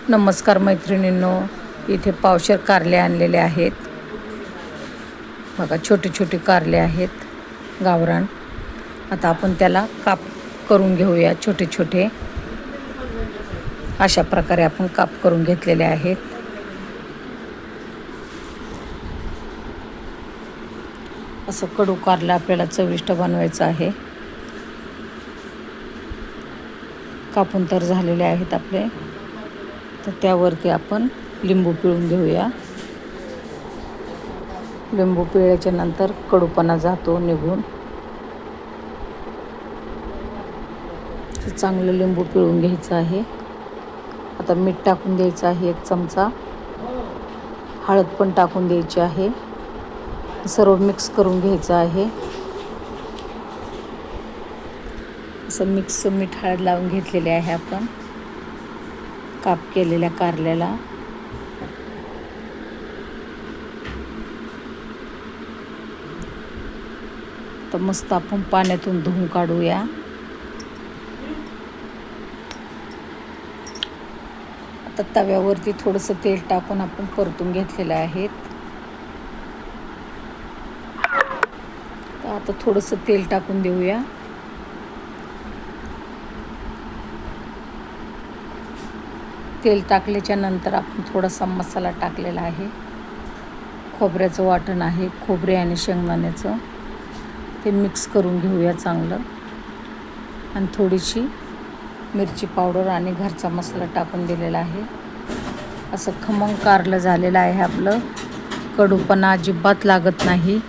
नमस्कार मैत्रिणींनो, इथे पावशेर कारले आणलेले आहेत बघा. छोटे छोटे कारले आहेत गावरान. आता आपण त्याला काप करून घेऊया छोटे छोटे. अशा प्रकारे आपण काप करून घेतलेले आहेत. असं कडू कारलं आपल्याला चविष्ट बनवायचं आहे. कापून तर झालेले आहेत आपले. तर त्यावरती आपण लिंबू पिळून घेऊया. लिंबू पिळल्याच्या नंतर कडूपणा जातो निघून. चांगलं लिंबू पिळून घ्यायचं आहे. आता मीठ टाकून द्यायचं आहे 1 चमचा. हळद पण टाकून द्यायची आहे. सर्व मिक्स करून घ्यायचं आहे. असं मिक्स मीठ हळद लावून घेतलेले आहे आपण काप केलेल्या कारल्याला. तर मस्त आपण पाण्यातून धुवून काढूया. आता तव्यावरती थोडंसं तेल टाकून आपण परतून घेतलेलं आहे. तर आता थोडंसं तेल टाकून देऊया. तेल टाकल्याच्या नंतर आपण थोडासा मसाला टाकलेला आहे. खोबऱ्याचं वाटण आहे, खोबरे आणि शेंगदाण्याचं. ते मिक्स करून घेऊया चांगलं. आणि थोडीशी मिरची पावडर आणि घरचा मसाला टाकून दिलेला आहे. असं खमंग कारलं झालेलं आहे आपलं. कडूपणा अजिबात लागत नाही.